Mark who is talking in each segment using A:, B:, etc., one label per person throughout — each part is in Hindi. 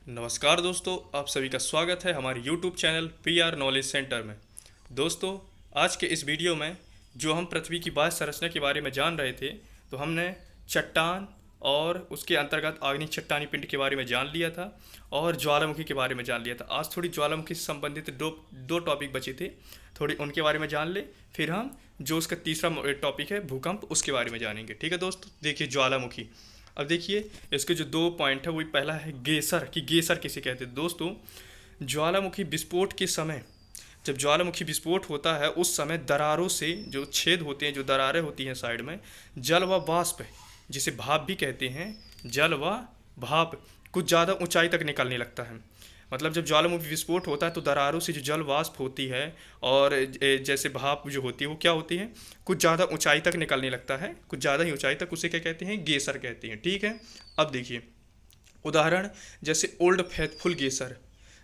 A: नमस्कार दोस्तों, आप सभी का स्वागत है हमारे YouTube channel PR knowledge centre में। दोस्तों, आज के इस वीडियो में जो हम पृथ्वी की बाह्य संरचना के बारे में जान रहे थे, तो हमने चट्टान और उसके अंतर्गत आग्नेय चट्टानी पिंड के बारे में जान लिया था और ज्वालामुखी के बारे में जान लिया था। आज थोड़ी ज्वालामुखी से संबंधित दो दो टॉपिक बचे थे, थोड़ी उनके बारे में जान ले। फिर हम जो उसका तीसरा टॉपिक है भूकंप, उसके बारे में जानेंगे। ठीक है दोस्तों, देखिए ज्वालामुखी। अब देखिए इसके जो दो पॉइंट है, वही पहला है गेसर, कि गेसर किसे कहते हैं। दोस्तों, ज्वालामुखी विस्फोट के समय, जब ज्वालामुखी विस्फोट होता है उस समय दरारों से जो छेद होते हैं, जो दरारें होती हैं साइड में, जल व वाष्प, जिसे भाप भी कहते हैं, जल व भाप कुछ ज़्यादा ऊंचाई तक निकलने लगता है। मतलब जब ज्वालामुखी विस्फोट होता है तो दरारों से जो जल वाष्प होती है और जैसे भाप जो होती है, वो क्या होती है, कुछ ज़्यादा ऊंचाई तक निकलने लगता है, कुछ ज़्यादा ही ऊंचाई तक। उसे क्या कहते हैं, गेसर कहते हैं। ठीक है। अब देखिए उदाहरण, जैसे ओल्ड फेथफुल गेसर,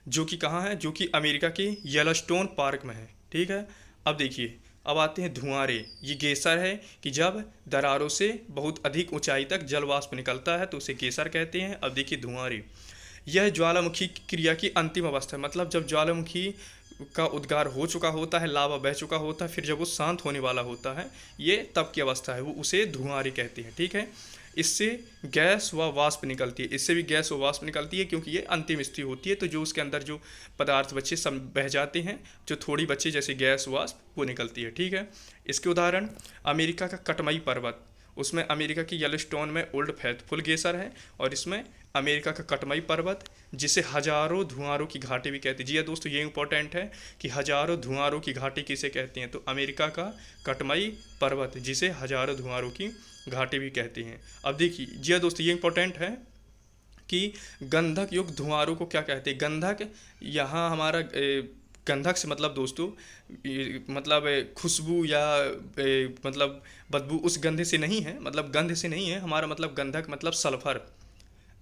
A: जो कि कहाँ है, जो कि अमेरिका के येलोस्टोन पार्क में है। ठीक है। अब देखिए, अब आते हैं धुआंरे। ये गेसर है कि जब दरारों से बहुत अधिक ऊंचाई तक जल वाष्प निकलता है तो उसे गेसर कहते हैं। अब देखिए धुआंरे, यह ज्वालामुखी क्रिया की अंतिम अवस्था है। मतलब जब ज्वालामुखी का उद्गार हो चुका होता है, लावा बह चुका होता है, फिर जब वो शांत होने वाला होता है, ये तब की अवस्था है, वो उसे धुआंरी कहते हैं। ठीक है। इससे गैस व वाष्प निकलती है, इससे भी गैस व वाष्प निकलती है, क्योंकि ये अंतिम स्थिति होती है। तो जो उसके अंदर जो पदार्थ बचे सब बह जाते हैं, जो थोड़ी बचे जैसे गैस वाष्प, वो निकलती है। ठीक है। इसके उदाहरण, अमेरिका का कटमई पर्वत, उसमें अमेरिका की येलोस्टोन में ओल्ड फेथफुल गेसर है, और इसमें अमेरिका का कटमई पर्वत, जिसे हजारों धुआंरों की घाटी भी कहते हैं। जी हाँ दोस्तों, ये इंपॉर्टेंट है कि हजारों धुआंरों की घाटी किसे कहते हैं, तो अमेरिका का कटमई पर्वत, जिसे हजारों धुआंरों की घाटी भी कहते हैं। अब देखिए, जी हाँ दोस्तों, ये इंपॉर्टेंट है कि गंधक युक्त धुआंरों को क्या कहते हैं। गंधक, यहाँ हमारा गंधक से मतलब दोस्तों, मतलब खुशबू या मतलब बदबू, उस गंधे से नहीं है, मतलब गंध से नहीं है हमारा मतलब। गंधक मतलब सल्फर,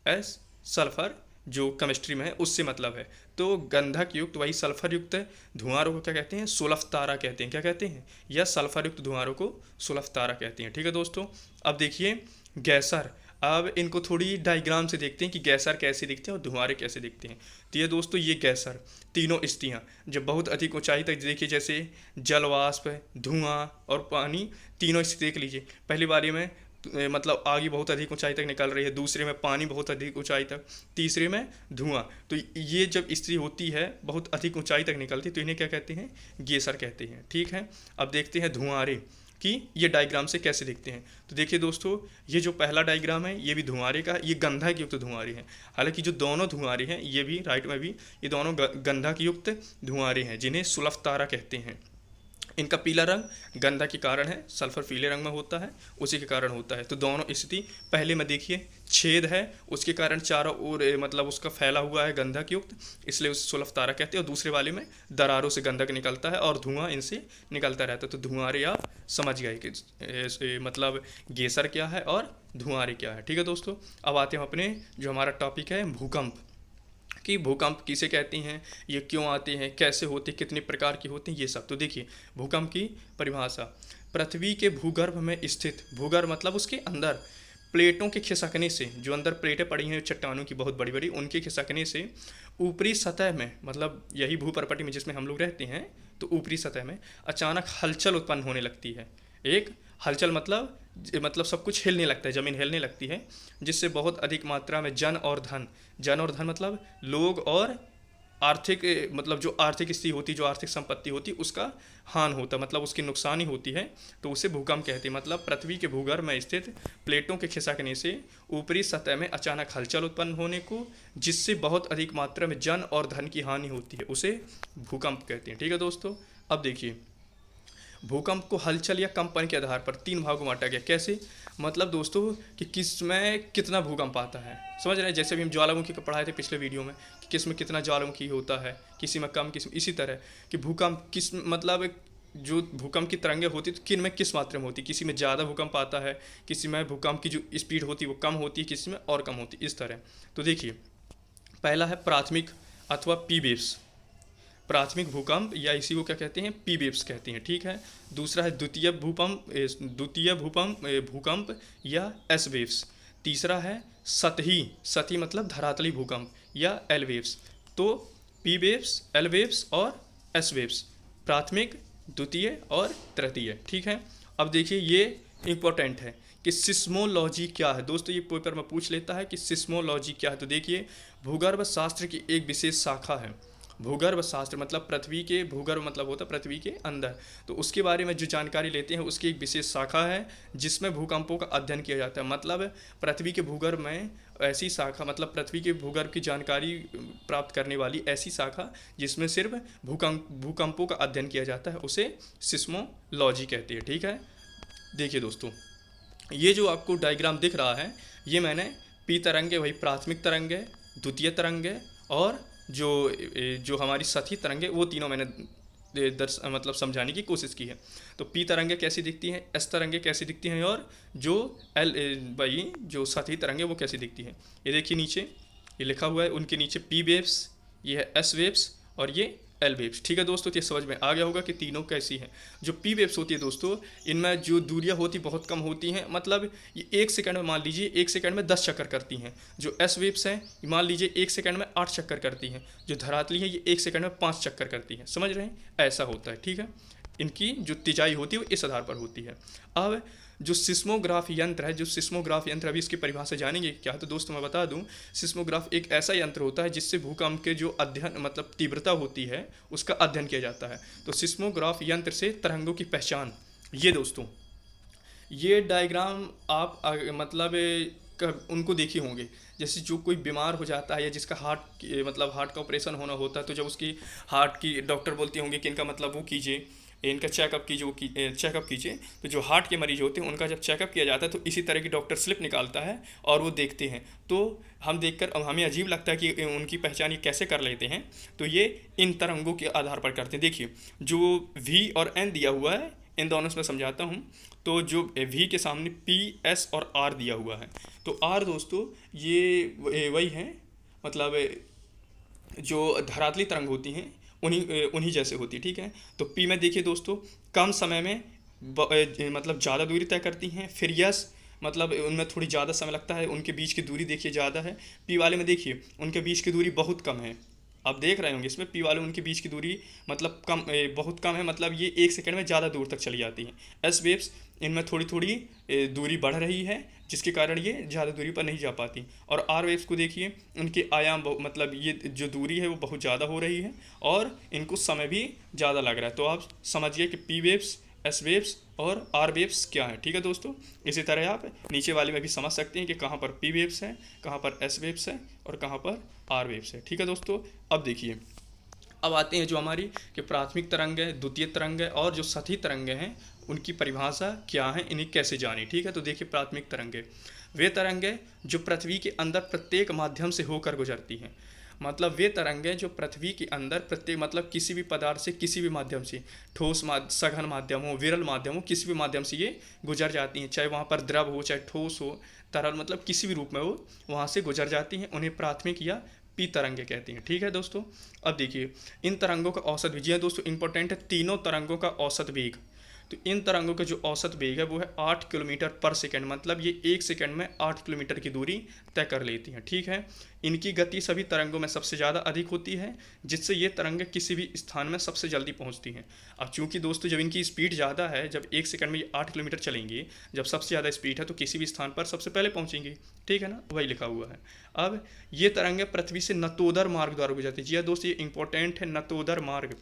A: एस सल्फर, जो केमिस्ट्री में है उससे मतलब है। तो गंधक युक्त, वही सल्फर युक्त धुआंरों को क्या कहते हैं, सुलफतारा कहते हैं। क्या कहते हैं, या सल्फर युक्त धुआंरों को सुलफतारा कहते हैं। ठीक है दोस्तों। अब देखिए गैसर, अब इनको थोड़ी डायग्राम से देखते हैं कि गैसर कैसे दिखते हैं और धुआंरे कैसे दिखते हैं। तो ये दोस्तों, ये गैसर तीनों स्थितियाँ जब बहुत अधिक ऊंचाई तक, देखिए जैसे जल वाष्प, धुआं और पानी, तीनों स्थिति देख लीजिए। पहली बारी में मतलब आग बहुत अधिक ऊंचाई तक निकल रही है, दूसरे में पानी बहुत अधिक ऊंचाई तक, तीसरे में धुआं। तो ये जब स्थिति होती है बहुत अधिक ऊंचाई तक निकलती है, तो इन्हें क्या कहते हैं, गेसर कहते हैं। ठीक है। अब देखते हैं धुआंरे कि ये डायग्राम से कैसे दिखते हैं। तो देखिए दोस्तों, ये जो पहला डायग्राम है ये भी धुआंरे का, ये गंधक युक्त धुआंरे हैं। हालांकि जो दोनों धुआंरे हैं, ये भी राइट में भी, ये दोनों गंधक युक्त धुआंरे हैं, जिन्हें सुलफतारा कहते हैं। इनका पीला रंग गंधा के कारण है, सल्फर पीले रंग में होता है, उसी के कारण होता है। तो दोनों स्थिति, पहले में देखिए छेद है, उसके कारण चारों ओर मतलब उसका फैला हुआ है गंधक युक्त, इसलिए उसे सुलफतारा कहते हैं। और दूसरे वाले में दरारों से गंधक निकलता है और धुआं इनसे निकलता रहता है। तो धुआंरे आप समझ गए कि मतलब गेसर क्या है और धुआंरे क्या है। ठीक है दोस्तों। अब आते हैं अपने जो हमारा टॉपिक है भूकंप, कि भूकंप किसे कहते हैं, ये क्यों आते हैं, कैसे होते हैं, कितने प्रकार के होते हैं, ये सब। तो देखिए भूकंप की परिभाषा, पृथ्वी के भूगर्भ में स्थित, भूगर्भ मतलब उसके अंदर, प्लेटों के खिसकने से, जो अंदर प्लेटें पड़ी हैं चट्टानों की बहुत बड़ी बड़ी, उनके खिसकने से ऊपरी सतह में, मतलब यही भूपर्पटी में जिसमें हम लोग रहते हैं, तो ऊपरी सतह में अचानक हलचल उत्पन्न होने लगती है। एक हलचल मतलब सब कुछ हिलने लगता है, ज़मीन हिलने लगती है, जिससे बहुत अधिक मात्रा में जन और धन, जन और धन मतलब लोग और आर्थिक, मतलब जो आर्थिक स्थिति होती, जो आर्थिक संपत्ति होती, उसका हानि होता, मतलब उसकी नुकसानी होती है, तो उसे भूकंप कहते हैं। मतलब पृथ्वी के भूगर्भ में स्थित प्लेटों के खिसकने से ऊपरी सतह में अचानक हलचल उत्पन्न होने को, जिससे बहुत अधिक मात्रा में जन और धन की हानि होती है, उसे भूकंप कहते हैं। ठीक है दोस्तों। अब देखिए, भूकंप को हलचल या कंपन के आधार पर तीन भागों में बांटा गया। कैसे, मतलब दोस्तों कि किस में कितना भूकंप आता है, समझ रहे हैं। जैसे भी हम ज्वालामुखी को पढ़ाए थे पिछले वीडियो में कि किस में कितना ज्वालामुखी होता है, किसी में कम, किसी में, इसी तरह कि भूकंप किस, मतलब जो भूकंप की तरंगें होती तो किन में किस मात्रा में होती, किसी में ज़्यादा भूकंप आता है, किसी में भूकंप की जो स्पीड होती है वो कम होती है, किसी में और कम होती है, इस तरह। तो देखिए पहला है प्राथमिक अथवा पी वेव्स, प्राथमिक भूकंप, या इसी को क्या कहते हैं, पी वेव्स कहते हैं। ठीक है। दूसरा है द्वितीय भूकंप या एस वेव्स। तीसरा है सतही, सतही मतलब धरातली भूकंप या एल वेव्स। तो पी वेव्स, एल वेव्स और एस वेव्स, प्राथमिक, द्वितीय और तृतीय। ठीक है। अब देखिए ये इम्पोर्टेंट है कि सिस्मोलॉजी क्या है दोस्तों, ये पेपर में पूछ लेता है कि सिस्मोलॉजी क्या है। तो देखिए भूगर्भ शास्त्र की एक विशेष शाखा है। भूगर्भ शास्त्र मतलब पृथ्वी के, भूगर्भ मतलब होता है पृथ्वी के अंदर, तो उसके बारे में जो जानकारी लेते हैं उसकी एक विशेष शाखा है जिसमें भूकंपों का अध्ययन किया जाता है। मतलब पृथ्वी के भूगर्भ में ऐसी शाखा, मतलब पृथ्वी के भूगर्भ की जानकारी प्राप्त करने वाली ऐसी शाखा जिसमें सिर्फ भूकंपों का अध्ययन किया जाता है, उसे सिस्मोलॉजी कहते हैं। ठीक है। देखिए दोस्तों, ये जो आपको डायग्राम दिख रहा है, ये मैंने पी तरंग है वही प्राथमिक तरंग है, द्वितीय तरंग है, और जो हमारी सतही तरंग है वो तीनों मैंने मतलब समझाने की कोशिश की है। तो पी तरंगे कैसी दिखती हैं, एस तरंगे कैसी दिखती हैं, और जो भाई जो सतही तरंगे वो कैसी दिखती हैं। ये देखिए नीचे ये लिखा हुआ है, उनके नीचे पी वेव्स, ये है एस वेव्स और ये एल वेव्स। ठीक है दोस्तों, तो ये समझ में आ गया होगा कि तीनों कैसी हैं। जो पी वेव्स होती है दोस्तों, इनमें जो दूरियां होती बहुत कम होती हैं, मतलब ये 1 सेकंड में, मान लीजिए 1 सेकंड में 10 चक्कर करती हैं। जो एस वेव्स हैं मान लीजिए 1 सेकंड में 8 चक्कर करती हैं। जो धरातली है ये 1 सेकंड में 5 चक्कर करती हैं। समझ रहे हैं, ऐसा होता है। ठीक है। इनकी जो तेजाई होती है वो इस आधार पर होती है। अब जो सिस्मोग्राफ यंत्र है, जो सिस्मोग्राफ यंत्र, अभी इसकी परिभाषा जानेंगे क्या है। तो दोस्तों मैं बता दूं, सिस्मोग्राफ एक ऐसा यंत्र होता है जिससे भूकंप के जो अध्ययन मतलब तीव्रता होती है उसका अध्ययन किया जाता है। तो सिस्मोग्राफ यंत्र से तरंगों की पहचान। ये दोस्तों ये डायग्राम आप मतलब उनको देखे होंगे, जैसे जो कोई बीमार हो जाता है या जिसका हार्ट मतलब हार्ट का ऑपरेशन होना होता है, तो जब उसकी हार्ट की डॉक्टर बोलते होंगे कि इनका मतलब वो कीजिए, इनका चेकअप कीजिए, चेकअप कीजिए। तो जो हार्ट के मरीज होते हैं उनका जब चेकअप किया जाता है तो इसी तरह की डॉक्टर स्लिप निकालता है और वो देखते हैं। तो हम देखकर हमें अजीब लगता है कि उनकी पहचान ये कैसे कर लेते हैं। तो ये इन तरंगों के आधार पर करते हैं। देखिए जो वी और एन दिया हुआ है, इन दोनों से मैं समझाता हूँ। तो जो वी के सामने पी, एस और आर दिया हुआ है, तो आर दोस्तों ये वही है, मतलब जो धरातली तरंग होती हैं उन्हीं जैसे होती है। ठीक है। तो पी में देखिए दोस्तों कम समय में मतलब ज़्यादा दूरी तय करती हैं। फिर यस मतलब उनमें थोड़ी ज़्यादा समय लगता है, उनके बीच की दूरी देखिए ज़्यादा है। पी वाले में देखिए उनके बीच की दूरी बहुत कम है। आप देख रहे होंगे इसमें पी वाले उनके बीच की दूरी मतलब कम बहुत कम है, मतलब ये 1 सेकंड में ज़्यादा दूर तक चली जाती हैं। एस वेव्स इनमें थोड़ी थोड़ी दूरी बढ़ रही है जिसके कारण ये ज़्यादा दूरी पर नहीं जा पाती। और आर वेव्स को देखिए उनके आयाम मतलब ये जो दूरी है वो बहुत ज़्यादा हो रही है और इनको समय भी ज़्यादा लग रहा है। तो आप समझिए कि पी वेव्स, एस वेव्स और आर वेव्स क्या है। ठीक है दोस्तों, इसी तरह आप नीचे वाले में भी समझ सकते हैं कि कहाँ पर पी वेव्स है, कहाँ पर एस वेव्स है और कहाँ पर आर वेव्स है। ठीक है दोस्तों, अब देखिए अब आते हैं जो हमारी कि प्राथमिक तरंग है, द्वितीय तरंग है और जो सतही तरंगें हैं उनकी परिभाषा क्या है, इन्हें कैसे जाने। ठीक है। तो देखिए प्राथमिक तरंगें वे तरंगें जो पृथ्वी के अंदर प्रत्येक माध्यम से होकर गुजरती हैं। मतलब वे तरंगें जो पृथ्वी के अंदर प्रत्येक मतलब किसी भी पदार्थ से, किसी भी माध्यम से, ठोस सघन माध्यम हो, विरल माध्यम हो, किसी भी माध्यम से ये गुजर जाती हैं। चाहे वहाँ पर द्रव हो, चाहे ठोस हो, तरल, मतलब किसी भी रूप में हो वहाँ से गुजर जाती हैं। उन्हें प्राथमिक या पी तरंगे कहती हैं। ठीक है दोस्तों, अब देखिए इन तरंगों का औसत वेग, जी हाँ दोस्तों इंपॉर्टेंट है, तीनों तरंगों का औसत वेग। तो इन तरंगों का जो औसत वेग है वो है 8 किलोमीटर पर सेकंड, मतलब ये 1 सेकंड में 8 किलोमीटर की दूरी तय कर लेती हैं। ठीक है। इनकी गति सभी तरंगों में सबसे ज़्यादा अधिक होती है जिससे ये तरंगें किसी भी स्थान में सबसे जल्दी पहुंचती हैं। अब चूंकि दोस्तों जब इनकी स्पीड ज़्यादा है, जब 1 सेकंड में ये 8 किलोमीटर चलेंगी, जब सबसे ज़्यादा स्पीड है तो किसी भी स्थान पर सबसे पहले पहुँचेंगी। ठीक है ना, वही लिखा हुआ है। अब ये तरंगें पृथ्वी से नतोदर मार्ग द्वारा गुजरती है। जी हाँ दोस्तों, ये इंपॉर्टेंट है, नतोदर मार्ग।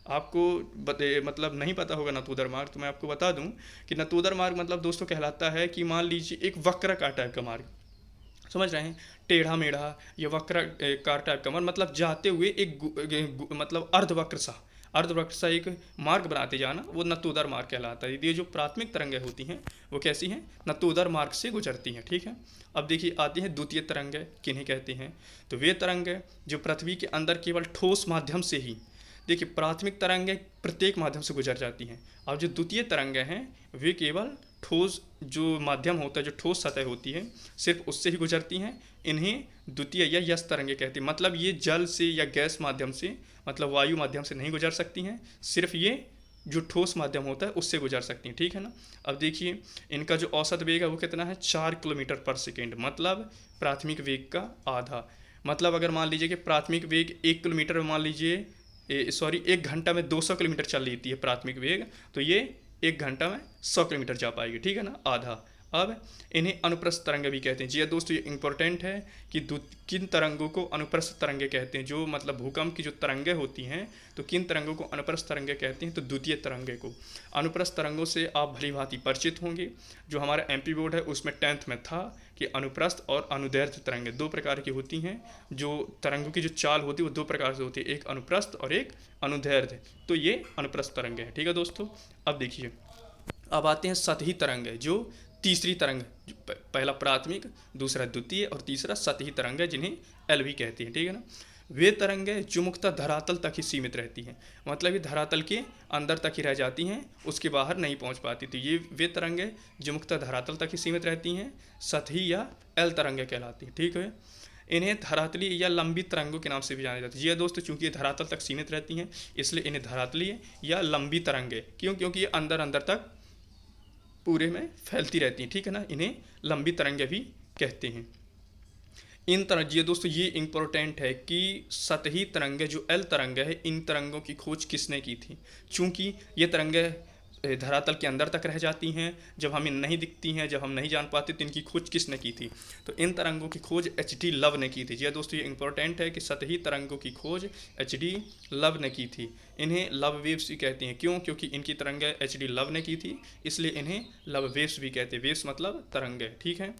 A: आपको मतलब नहीं पता होगा नतोदर मार्ग, तो मैं आपको बता दूं कि नतोदर मार्ग मतलब दोस्तों कहलाता है कि मान लीजिए एक वक्र का टाइप का मार्ग, समझ रहे हैं, टेढ़ा मेढ़ा या वक्र का टाइप का मार्ग, मतलब जाते हुए एक मतलब अर्धवक्र सा एक मार्ग बनाते जाना, वो नतोदर मार्ग कहलाता है। ये जो प्राथमिक तरंगें होती हैं वो कैसी हैं, नतोदर मार्ग से गुजरती हैं। ठीक है। अब देखिए आती हैं द्वितीय तरंगें, किन्हें कहते हैं। तो वे तरंगें जो पृथ्वी के अंदर केवल ठोस माध्यम से ही, देखिए प्राथमिक तरंगें प्रत्येक माध्यम से गुजर जाती हैं, और जो द्वितीय तरंगें हैं वे केवल ठोस जो माध्यम होता है, जो ठोस सतह होती है, सिर्फ उससे ही गुजरती हैं। इन्हें द्वितीय या यस तरंगें कहते हैं। मतलब ये जल से या गैस माध्यम से, मतलब वायु माध्यम से नहीं गुजर सकती हैं, सिर्फ ये जो ठोस माध्यम होता है उससे गुजर सकती हैं, ठीक है ना। अब देखिए इनका जो औसत वेग है वो कितना है, 4 किलोमीटर पर सेकेंड, मतलब प्राथमिक वेग का आधा। मतलब अगर मान लीजिए कि प्राथमिक वेग 1 किलोमीटर में मान लीजिए 1 घंटा में 200 किलोमीटर चल लेती है प्राथमिक वेग, तो ये 1 घंटा में 100 किलोमीटर जा पाएगी, ठीक है ना, आधा। अब इन्हें अनुप्रस्थ तरंगे भी कहते हैं। जी दोस्तों, ये इंपॉर्टेंट है कि किन तरंगों को अनुप्रस्थ तरंगे कहते हैं। जो मतलब भूकंप की जो तरंगे होती हैं तो किन तरंगों को अनुप्रस्थ तरंगे कहते हैं, तो द्वितीय तरंगे को। अनुप्रस्थ तरंगों से आप भली भांति परिचित होंगे। जो हमारा एमपी बोर्ड है उसमें 10th में था कि अनुप्रस्थ और अनुदैर्ध्य तरंगे 2 प्रकार की होती हैं। जो तरंगों की जो चाल होती है वो 2 प्रकार से होती है, एक अनुप्रस्थ और एक अनुदैर्ध्य। तो ये अनुप्रस्थ तरंगे हैं, ठीक है दोस्तों। अब देखिए, अब आते हैं सतही तरंगे, जो तीसरी तरंग, पहला प्राथमिक, दूसरा द्वितीय और तीसरा सतही तरंग है, जिन्हें एल भी कहते हैं, ठीक है ना। वे तरंगें जो मुख्यतः धरातल तक ही सीमित रहती हैं, मतलब ये धरातल के अंदर तक ही रह जाती हैं, उसके बाहर नहीं पहुंच पाती। तो ये वे तरंगें जो मुख्यतः धरातल तक ही सीमित रहती हैं सतही या एल तरंगें कहलाती हैं, ठीक है। इन्हें धरातलीय या लंबी तरंगों के नाम से भी जाना जाता है। जी दोस्तों, चूंकि ये धरातल तक सीमित रहती हैं इसलिए इन्हें धरातलीय या लंबी तरंगें, क्योंकि ये अंदर अंदर तक पूरे में फैलती रहती हैं, ठीक है ना, इन्हें लंबी तरंगें भी कहते हैं। इन तरंग, ये दोस्तों ये इंपॉर्टेंट है कि सतही तरंगें जो एल तरंगें है, इन तरंगों की खोज किसने की थी। चूंकि ये तरंगें धरातल के अंदर तक रह जाती हैं, जब हमें नहीं दिखती हैं, जब हम नहीं जान पाते, तो इनकी खोज किसने की थी, तो इन तरंगों की खोज एच.डी. लव ने की थी। जी दोस्तों, ये इंपॉर्टेंट है कि सतही तरंगों की खोज एच.डी. लव ने की थी। इन्हें लव वेव्स भी कहते हैं, क्यों, क्योंकि इनकी तरंगें एच.डी. लव ने की थी, इसलिए इन्हें लव वेव्स भी कहते हैं। वेव्स मतलब तरंगें, ठीक है।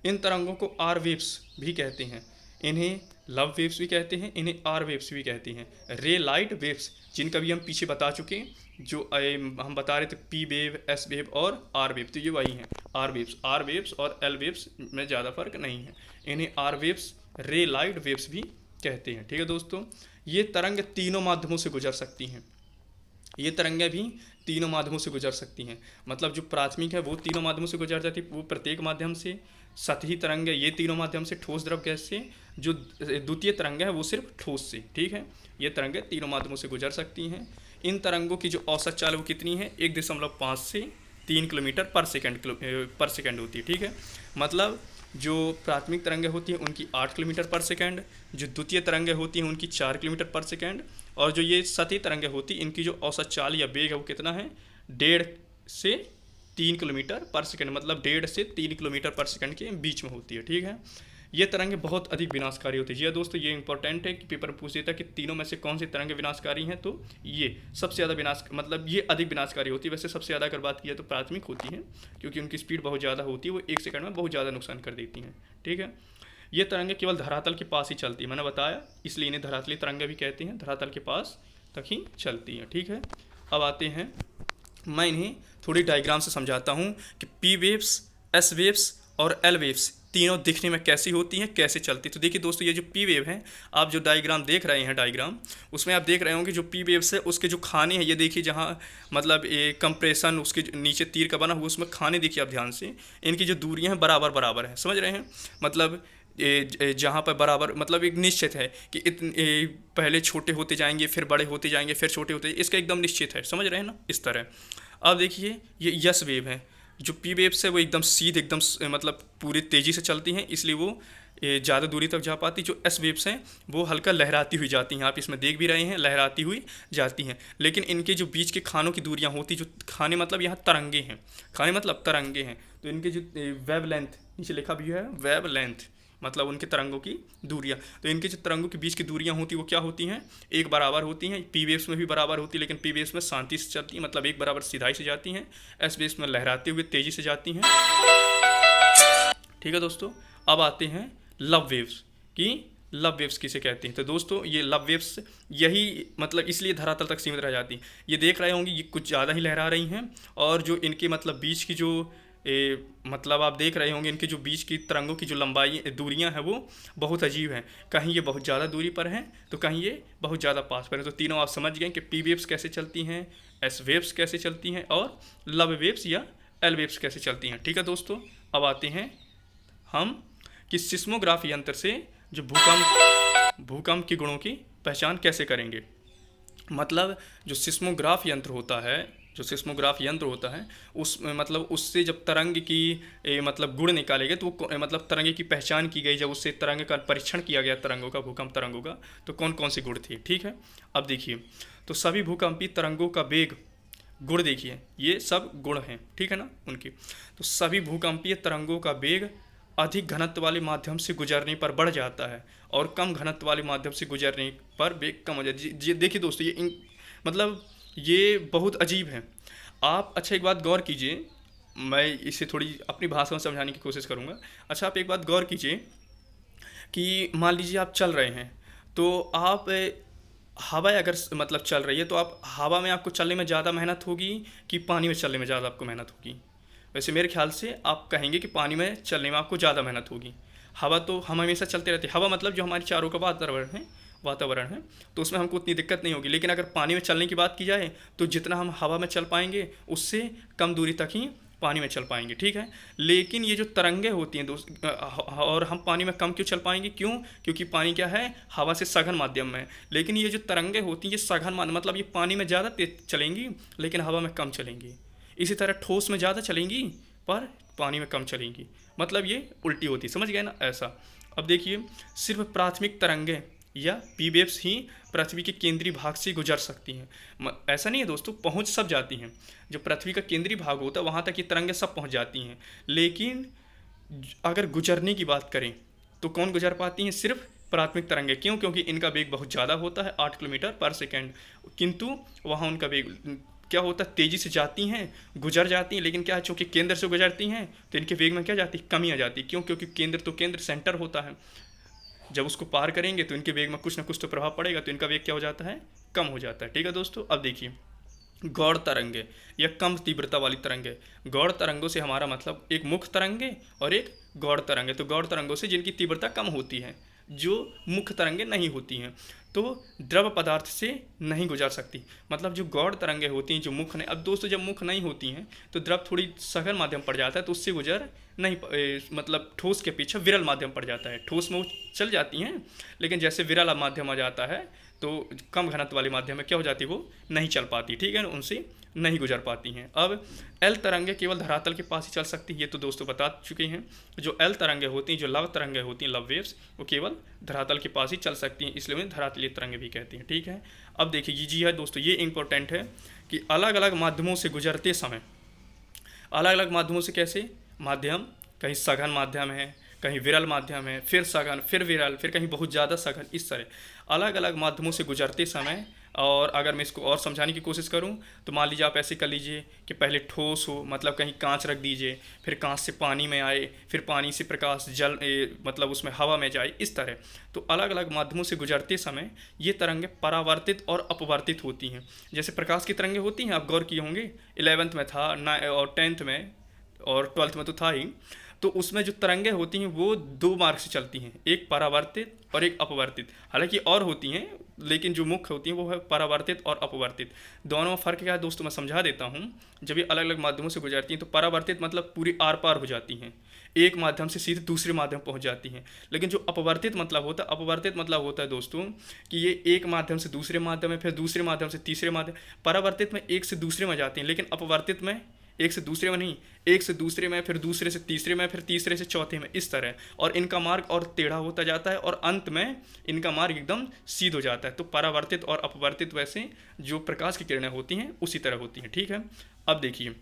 A: इन तरंगों को आर वेव्स भी कहते हैं। इन्हें लव वेव्स भी कहते हैं, इन्हें आर वेव्स भी कहते हैं। रे लाइट वेव्स, जिनका भी हम पीछे बता चुके हैं, जो हम बता रहे थे पी वेव, एस वेव और आर वेव, तो ये वही हैं आर वेव्स और एल वेव्स में ज़्यादा फर्क नहीं है। इन्हें आर वेव्स, रे लाइट वेव्स भी कहते हैं, ठीक है दोस्तों। ये तरंग तीनों माध्यमों से गुजर सकती हैं। ये तरंगें भी तीनों माध्यमों से गुजर सकती हैं, मतलब जो प्राथमिक है वो तीनों माध्यमों से गुजर जाती है, वो प्रत्येक माध्यम से। सतही तरंगें ये तीनों माध्यम से, ठोस द्रव गैस से। जो द्वितीय तरंगें है वो सिर्फ ठोस से, ठीक है। ये तरंगें तीनों माध्यमों से गुजर सकती हैं। इन तरंगों की जो औसत चाल वो कितनी है, 1.5 से 3 किलोमीटर पर सेकंड होती है, ठीक है। मतलब जो प्राथमिक तरंगें होती हैं उनकी 8 किलोमीटर पर सेकंड, जो द्वितीय तरंगें होती हैं उनकी 4 किलोमीटर पर सेकंड, और जो ये सतही तरंगें होती हैं इनकी जो औसत चाल या वेग है वो कितना है, 1.5 से 3 किलोमीटर पर सेकंड, मतलब 1.5 से 3 किलोमीटर पर सेकंड के बीच में होती है, ठीक है। ये तरंगें बहुत अधिक विनाशकारी होती है। जी दोस्तों, ये इंपॉर्टेंट है कि पेपर पूछ देता है कि तीनों में से कौन सी तरंगें विनाशकारी हैं, तो ये सबसे ज़्यादा मतलब ये अधिक विनाशकारी होती है। वैसे सबसे ज़्यादा अगर बात की तो प्राथमिक होती है, क्योंकि उनकी स्पीड बहुत ज़्यादा होती है, वो 1 सेकंड में बहुत ज़्यादा नुकसान कर देती हैं, ठीक है। ये तरंगें केवल धरातल के पास ही चलती है, मैंने बताया, इसलिए इन्हें धरातलीय तरंगें भी कहते हैं, धरातल के पास तक ही चलती हैं, ठीक है। अब आते हैं, मैं इन्हें थोड़ी डायग्राम से समझाता हूँ कि पी वेव्स, एस वेव्स और एल वेव्स तीनों दिखने में कैसी होती हैं, कैसे चलती। तो देखिए दोस्तों, ये जो पी वेव है, आप जो डायग्राम देख रहे हैं, डायग्राम उसमें आप देख रहे होंगे जो पी वेव्स है उसके जो खाने हैं, ये देखिए जहाँ मतलब ये कंप्रेशन उसके नीचे तीर का बना हुआ, उसमें खाने देखिए आप ध्यान से, इनकी जो दूरियाँ हैं बराबर बराबर हैं, समझ रहे हैं। मतलब जहाँ पर बराबर, मतलब एक निश्चित है कि पहले छोटे होते जाएंगे, फिर बड़े होते जाएंगे, फिर छोटे होते, इसका एकदम निश्चित है, समझ रहे हैं ना, इस तरह। अब देखिए ये यस वेव है, जो पी वेव्स है वो एकदम सीधे, एकदम मतलब पूरी तेज़ी से चलती हैं, इसलिए वो ज़्यादा दूरी तक जा पाती। जो एस वेव्स हैं वो हल्का लहराती हुई जाती हैं, आप इसमें देख भी रहे हैं, लहराती हुई जाती हैं। लेकिन इनके जो बीच के खानों की दूरियां होती, जो खाने मतलब यहाँ तरंगे हैं, खाने मतलब तरंगे हैं, तो इनके जो वेव लेंथ नीचे लिखा भी है, वेव लेंथ मतलब उनके तरंगों की दूरियां, तो इनके जो तरंगों के बीच की दूरियां होती हैं वो क्या होती हैं, एक बराबर होती हैं। पी वेव्स में भी बराबर होती है, लेकिन पी वेव्स में शांति से चलती हैं, मतलब एक बराबर सीधाई से जाती हैं। एस वेव्स में लहराते हुए तेज़ी से जाती हैं, ठीक है दोस्तों। अब आते हैं लव वेव्स की, लव वेव्स किसे कहते हैं। तो दोस्तों ये लव वेव्स यही मतलब इसलिए धरातल तक सीमित रह जाती हैं। ये देख रहे होंगे ये कुछ ज़्यादा ही लहरा रही हैं, और जो इनके मतलब बीच की जो मतलब आप देख रहे होंगे इनके जो बीच की तरंगों की जो लंबाई दूरियां हैं वो बहुत अजीब हैं, कहीं ये बहुत ज़्यादा दूरी पर हैं तो कहीं ये बहुत ज़्यादा पास पर हैं। तो तीनों आप समझ गए कि पी वेव्स कैसे चलती हैं, एस वेव्स कैसे चलती हैं और लव वेव्स या एल वेव्स कैसे चलती हैं, ठीक है दोस्तों। अब आते हैं हम कि सिस्मोग्राफ यंत्र से जो भूकंप के गुणों की पहचान कैसे करेंगे। मतलब जो सिस्मोग्राफ यंत्र होता है, जो सिस्मोग्राफ यंत्र होता है उस मतलब उससे जब तरंग की मतलब गुण निकाले गए, तो मतलब तरंगे की पहचान की गई, जब उससे तरंग का परीक्षण किया गया तरंगों का, भूकंप तरंगों का, तो कौन कौन सी गुण थी। ठीक है, अब देखिए, तो सभी भूकंपी तरंगों का वेग, गुण देखिए ये सब गुण हैं, ठीक है ना उनकी। तो सभी भूकंपीय तरंगों का वेग अधिक घनत्व वाले माध्यम से गुजरने पर बढ़ जाता है और कम घनत्व वाले माध्यम से गुजरने पर वेग कम हो जाता है। ये देखिए दोस्तों, मतलब ये बहुत अजीब है। आप अच्छा एक बात गौर कीजिए, मैं इसे थोड़ी अपनी भाषा में समझाने की कोशिश करूँगा। अच्छा आप एक बात गौर कीजिए कि मान लीजिए आप चल रहे हैं, तो आप हवा अगर मतलब चल रही है, तो आप हवा में आपको चलने में ज़्यादा मेहनत होगी कि पानी में चलने में ज़्यादा आपको मेहनत होगी। वैसे मेरे ख्याल से आप कहेंगे कि पानी में चलने में आपको ज़्यादा मेहनत होगी। हवा तो हम हमेशा चलते रहते हैं, हवा मतलब जो हमारे चारों का वातावरण है, तो उसमें हमको उतनी दिक्कत नहीं होगी। लेकिन अगर पानी में चलने की बात की जाए, तो जितना हम हवा में चल पाएंगे उससे कम दूरी तक ही पानी में चल पाएंगे, ठीक है। लेकिन ये जो तरंगे होती हैं दोस्त, और हम पानी में कम क्यों चल पाएंगे, क्यों? क्योंकि पानी क्या है, हवा से सघन माध्यम में। लेकिन ये जो तरंगे होती हैं ये सघन माध्यम, मतलब ये पानी में ज़्यादा तेज चलेंगी लेकिन हवा में कम चलेंगी। इसी तरह ठोस में ज़्यादा चलेंगी पर पानी में कम चलेंगी, मतलब ये उल्टी होती, समझ गए ना ऐसा। अब देखिए, सिर्फ प्राथमिक तरंगे या पी वेव्स ही पृथ्वी के केंद्रीय भाग से गुजर सकती हैं। ऐसा नहीं है दोस्तों, पहुंच सब जाती हैं। जो पृथ्वी का केंद्रीय भाग होता है वहाँ तक ये तरंगें सब पहुंच जाती हैं। लेकिन अगर गुजरने की बात करें तो कौन गुजर पाती हैं? सिर्फ प्राथमिक तरंगें। क्यों? क्योंकि इनका वेग बहुत ज़्यादा होता है, 8 किलोमीटर पर सेकेंड। किंतु वहाँ उनका वेग क्या होता है, तेज़ी से जाती हैं, गुजर जाती हैं। लेकिन क्या है, चूँकि केंद्र से गुजरती हैं तो इनके वेग में क्या जाती है, कमी आ जाती है। क्यों? क्योंकि केंद्र सेंटर होता है। जब उसको पार करेंगे तो इनके वेग में कुछ ना कुछ तो प्रभाव पड़ेगा, तो इनका वेग क्या हो जाता है, कम हो जाता है। ठीक है दोस्तों, अब देखिए, गौड़ तरंगे या कम तीव्रता वाली तरंगे। गौड़ तरंगों से हमारा मतलब एक मुख्य तरंगे और एक गौड़ तरंगे। तो गौड़ तरंगों से जिनकी तीव्रता कम होती है, जो मुख्य तरंगे नहीं होती हैं, तो द्रव पदार्थ से नहीं गुजर सकती। मतलब जो गौड़ तरंगे होती हैं, जो मुख्य नहीं, अब दोस्तों जब मुख्य नहीं होती हैं तो द्रव थोड़ी सघन माध्यम पड़ जाता है, तो उससे गुजर नहीं मतलब ठोस के पीछे विरल माध्यम पड़ जाता है। ठोस में वो चल जाती हैं, लेकिन जैसे विरल माध्यम आ जाता है तो कम घनत्व वाले माध्यम में क्या हो जाती है, वो नहीं चल पाती, ठीक है, उनसे नहीं गुजर पाती हैं। अब एल तरंगे केवल धरातल के पास ही चल सकती है, ये तो दोस्तों बता चुके हैं। जो एल तरंगे होती हैं, जो लव तरंगे होती हैं, लव वेव्स, वो केवल धरातल के पास ही चल सकती हैं, इसलिए उन्हें धरातलीय तरंगे भी कहते हैं, ठीक है। अब देखिए, जी है दोस्तों, ये इंपॉर्टेंट है कि अलग अलग माध्यमों से गुजरते समय, अलग अलग माध्यमों से कैसे, माध्यम कहीं सघन माध्यम है, कहीं विरल माध्यम है, फिर सघन, फिर विरल, फिर कहीं बहुत ज़्यादा सघन, इस तरह अलग अलग माध्यमों से गुजरते समय। और अगर मैं इसको और समझाने की कोशिश करूं तो मान लीजिए आप ऐसे कर लीजिए कि पहले ठोस हो, मतलब कहीं कांच रख दीजिए, फिर कांच से पानी में आए, फिर पानी से प्रकाश जल मतलब उसमें हवा में जाए, इस तरह। तो अलग अलग माध्यमों से गुजरते समय ये तरंगें परावर्तित और अपवर्तित होती हैं। जैसे प्रकाश की तरंगें होती हैं, आप गौर किए होंगे, 11th में था और 10th में और 12th में तो था ही। तो उसमें जो तरंगें होती हैं वो 2 मार्ग से चलती हैं, एक परावर्तित और एक अपवर्तित। हालांकि और होती हैं, लेकिन जो मुख्य होती हैं वो है परावर्तित और अपवर्तित। दोनों में फ़र्क क्या है दोस्तों, मैं समझा देता हूँ। जब ये अलग अलग माध्यमों से गुजरती हैं तो परावर्तित मतलब पूरी आर पार हो जाती हैं, एक माध्यम से सीधे दूसरे माध्यम पहुँच जाती हैं। लेकिन जो अपवर्तित मतलब होता है दोस्तों कि ये एक माध्यम से दूसरे माध्यम में, फिर दूसरे माध्यम से तीसरे माध्यम। परावर्तित में एक से दूसरे में जाती हैं, लेकिन अपवर्तित में एक से दूसरे में नहीं, एक से दूसरे में, फिर दूसरे से तीसरे में, फिर तीसरे से चौथे में, इस तरह। और इनका मार्ग और टेढ़ा होता जाता है और अंत में इनका मार्ग एकदम सीध हो जाता है। तो परावर्तित और अपवर्तित वैसे जो प्रकाश की किरणें होती हैं उसी तरह होती हैं, ठीक है। अब देखिए,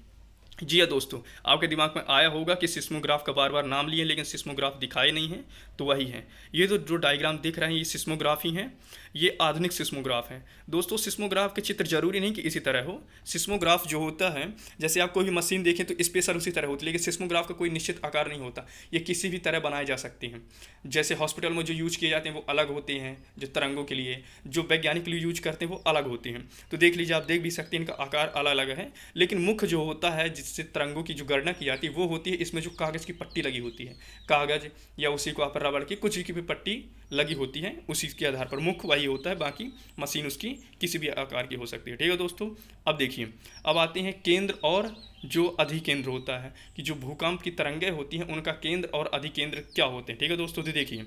A: जी हाँ दोस्तों, आपके दिमाग में आया होगा कि सिस्मोग्राफ का बार बार नाम लिए लेकिन सिस्मोग्राफ दिखाए नहीं हैं, तो वही है। ये जो डायग्राम दिख रहे हैं ये सिस्मोग्राफ ही हैं, ये आधुनिक सिस्मोग्राफ हैं। दोस्तों सिस्मोग्राफ के चित्र जरूरी नहीं कि इसी तरह हो। सिस्मोग्राफ जो होता है, जैसे आप कोई भी मशीन देखें तो स्पेशल उसी तरह होती है, लेकिन सिस्मोग्राफ का कोई निश्चित आकार नहीं होता, ये किसी भी तरह बनाए जा सकते हैं। जैसे हॉस्पिटल में जो यूज किए जाते हैं वो अलग होते हैं, जो तरंगों के लिए, जो वैज्ञानिक के लिए यूज करते हैं वो अलग होते हैं। तो देख लीजिए, आप देख भी सकते हैं इनका आकार अलग अलग है, लेकिन मुख्य जो होता है जिससे तरंगों की जो गणना की जाती है वो होती है इसमें जो कागज़ की पट्टी लगी होती है, कागज़ या उसी को आप रबड़ की कुछ की भी पट्टी लगी होती है, उसी के आधार पर मुख्य वही होता है, बाकी मशीन उसकी किसी भी आकार की हो सकती है, ठीक है दोस्तों। अब देखिए, अब आते हैं केंद्र और जो अधिकेंद्र होता है, कि जो भूकंप की तरंगें होती हैं उनका केंद्र और अधिकेंद्र क्या होते हैं, ठीक है दोस्तों। तो देखिए,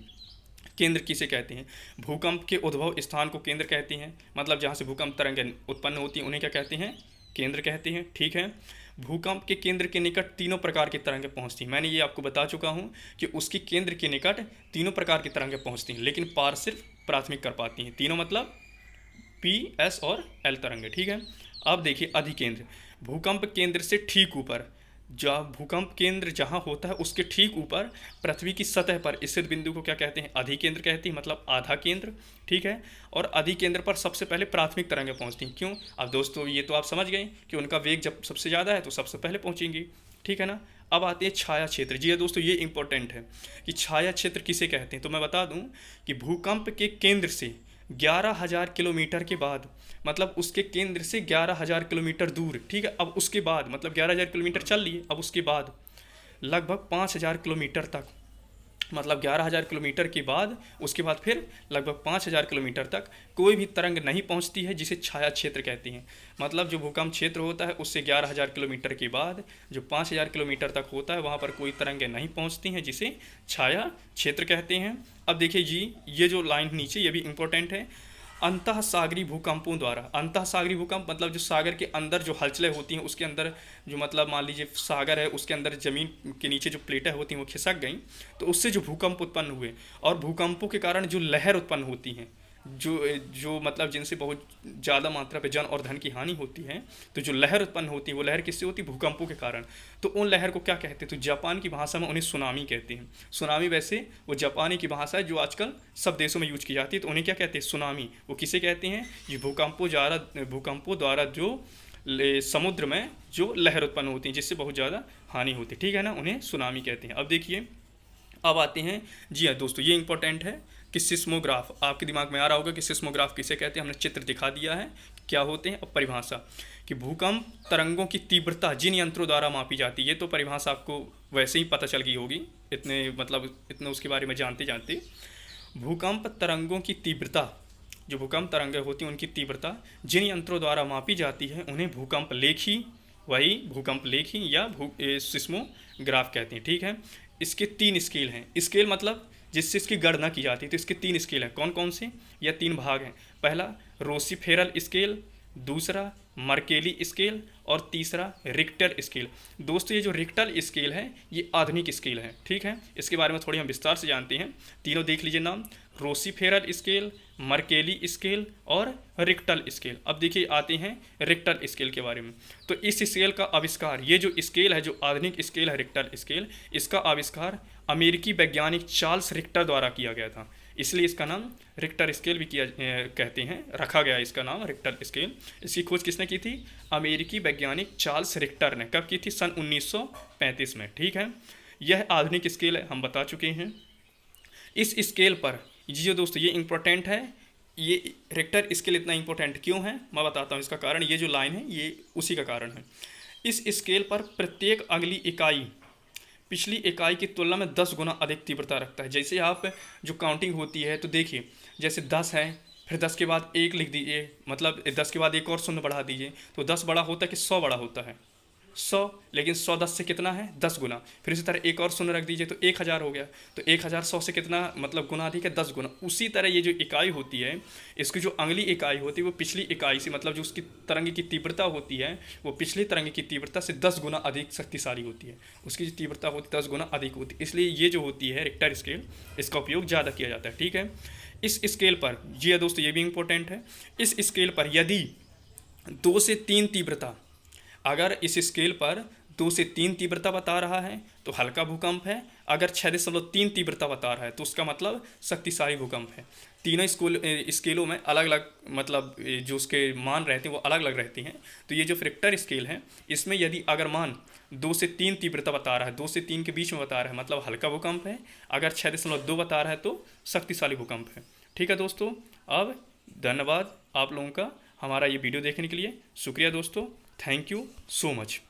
A: केंद्र किसे कहते हैं? भूकंप के उद्भव स्थान को केंद्र कहते हैं, मतलब जहाँ से भूकंप तरंगें उत्पन्न होती हैं उन्हें क्या कहते हैं? केंद्र कहते हैं। ठीक है। भूकंप के केंद्र के निकट तीनों प्रकार की तरंगें पहुँचती हैं। मैंने ये आपको बता चुका हूँ कि उसके केंद्र के निकट तीनों प्रकार की तरंगें पहुँचती हैं, लेकिन पार सिर्फ प्राथमिक कर पाती हैं। तीनों मतलब पी, एस और एल तरंगें। ठीक है। अब देखिए अधिकेंद्र, भूकंप केंद्र से ठीक ऊपर, जहाँ भूकंप केंद्र जहाँ होता है उसके ठीक ऊपर पृथ्वी की सतह पर स्थित बिंदु को क्या कहते हैं? अधिकेंद्र कहते हैं, मतलब आधा केंद्र। ठीक है। और अधिकेंद्र पर सबसे पहले प्राथमिक तरंगें पहुँचती हैं। क्यों? अब दोस्तों ये तो आप समझ गए कि उनका वेग जब सबसे ज़्यादा है तो सबसे पहले पहुँचेंगी। ठीक है ना। अब आते हैं छाया क्षेत्र। जी दोस्तों, ये इंपॉर्टेंट है कि छाया क्षेत्र किसे कहते हैं। तो मैं बता दूं कि भूकंप के केंद्र से 11,000 किलोमीटर के बाद, मतलब उसके केंद्र से 11,000 किलोमीटर दूर, ठीक है, अब उसके बाद मतलब 11,000 किलोमीटर चल लिए, अब उसके बाद लगभग 5,000 किलोमीटर तक, मतलब 11,000 किलोमीटर के बाद उसके बाद फिर लगभग 5,000 किलोमीटर तक कोई भी तरंग नहीं पहुंचती है, जिसे छाया क्षेत्र कहते हैं। मतलब जो भूकंप क्षेत्र होता है उससे 11,000 किलोमीटर के बाद जो 5,000 किलोमीटर तक होता है वहाँ पर कोई तरंगें नहीं पहुँचती हैं, जिसे छाया क्षेत्र कहते हैं। अब देखिए जी, ये जो लाइन नीचे ये भी इम्पोर्टेंट है। अंतः सागरी भूकंपों द्वारा, अंतः सागरी भूकंप मतलब जो सागर के अंदर जो हलचलें होती हैं उसके अंदर जो, मतलब मान लीजिए सागर है उसके अंदर ज़मीन के नीचे जो प्लेटें होती हैं वो खिसक गई, तो उससे जो भूकंप उत्पन्न हुए और भूकंपों के कारण जो लहर उत्पन्न होती हैं, जो मतलब जिनसे बहुत ज़्यादा मात्रा पे जन और धन की हानि होती है, तो जो लहर उत्पन्न होती है वो लहर किससे होती है? भूकंपों के कारण। तो उन लहर को क्या कहते हैं? तो जापान की भाषा में उन्हें सुनामी कहते हैं। सुनामी वैसे वो जापानी की भाषा है जो आजकल सब देशों में यूज की जाती है, तो उन्हें क्या कहते हैं? सुनामी। वो किसे कहते हैं? ये भूकंपों द्वारा जो समुद्र में जो लहर उत्पन्न होती है जिससे बहुत ज़्यादा हानि होती है, ठीक है ना, उन्हें सुनामी कहते हैं। अब देखिए, अब आते हैं, जी हाँ दोस्तों, ये इंपॉर्टेंट है कि सिस्मोग्राफ, आपके दिमाग में आ रहा होगा कि सिस्मोग्राफ किसे कहते हैं। हमने चित्र दिखा दिया है क्या होते हैं। अब परिभाषा, कि भूकंप तरंगों की तीव्रता जिन यंत्रों द्वारा मापी जाती है, ये तो परिभाषा आपको वैसे ही पता चल गई होगी, इतने उसके बारे में जानते जानते। भूकंप तरंगों की तीव्रता, जो भूकंप तरंगें होती हैं उनकी तीव्रता जिन यंत्रों द्वारा मापी जाती है उन्हें भूकंप लेखी, वही भूकंप लेखी या सिस्मोग्राफ कहते हैं। ठीक है। इसके 3 स्केल हैं। स्केल मतलब जिससे इसकी गणना की जाती है, तो इसके 3 स्केल हैं। कौन कौन से? या 3 भाग हैं। पहला रोसीफेरल स्केल, दूसरा मर्केली स्केल और तीसरा रिक्टर स्केल। दोस्तों ये जो रिक्टर स्केल है ये आधुनिक स्केल है। ठीक है। इसके बारे में थोड़ी हम विस्तार से जानते हैं। तीनों देख लीजिए नाम, रोसीफेरल स्केल, मर्केली स्केल और रिक्टर स्केल। अब देखिए आते हैं रिक्टर स्केल के बारे में। तो इस स्केल का आविष्कार, ये जो स्केल है, जो आधुनिक स्केल है रिक्टर स्केल, इसका आविष्कार अमेरिकी वैज्ञानिक चार्ल्स रिक्टर द्वारा किया गया था, इसलिए इसका नाम रिक्टर स्केल भी कहते हैं, रखा गया इसका नाम रिक्टर स्केल। इसकी खोज किसने की थी? अमेरिकी वैज्ञानिक चार्ल्स रिक्टर ने। कब की थी? सन 1935 में। ठीक है। यह आधुनिक स्केल है, हम बता चुके हैं। इस स्केल पर, जी दोस्तों ये इंपॉर्टेंट है, ये रिक्टर स्केल इतना इंपॉर्टेंट क्यों है मैं बताता हूँ इसका कारण। ये जो लाइन है ये उसी का कारण है। इस स्केल पर प्रत्येक अगली इकाई पिछली इकाई की तुलना में 10 गुना अधिक तीव्रता रखता है। जैसे आप जो काउंटिंग होती है तो देखिए, जैसे 10 है, फिर 10 के बाद 1 लिख दीजिए, मतलब 10 के बाद एक और शून्य बढ़ा दीजिए, तो 10 बड़ा होता है कि 100 बड़ा होता है? 100, लेकिन 100 10 से कितना है? 10 गुना। फिर इसी तरह एक और शून्य रख दीजिए तो 1000 हो गया, तो 1000 100 से कितना, मतलब गुना अधिक है? 10 गुना। उसी तरह ये जो इकाई होती है, इसकी जो अगली इकाई होती है वो पिछली इकाई से, मतलब जो उसकी तरंग की तीव्रता होती है वो पिछली तरंग की तीव्रता से 10 गुना अधिक शक्तिशाली होती है। उसकी जो तीव्रता होती है 10 गुना अधिक होती है, इसलिए ये जो होती है रिक्टर स्केल, इसका उपयोग ज़्यादा किया जाता है। ठीक है। इस स्केल पर, जी दोस्तों ये भी इंपॉर्टेंट है, इस स्केल पर यदि 2 से 3 तीव्रता, अगर इस स्केल पर 2 से 3 तीव्रता बता रहा है तो हल्का भूकंप है, अगर 6.3 तीव्रता बता रहा है तो उसका मतलब शक्तिशाली भूकंप है। तीनों स्केलों में अलग अलग, मतलब जो उसके मान रहते हैं वो अलग अलग रहते हैं। तो ये जो रिक्टर स्केल है इसमें यदि अगर मान 2 से 3 तीव्रता बता रहा है, 2 से 3 के बीच में बता रहा है, मतलब हल्का भूकंप है, अगर 6.2 बता रहा है तो शक्तिशाली भूकंप है। ठीक है दोस्तों। अब धन्यवाद आप लोगों का हमारा ये वीडियो देखने के लिए, शुक्रिया दोस्तों, थैंक यू सो मच।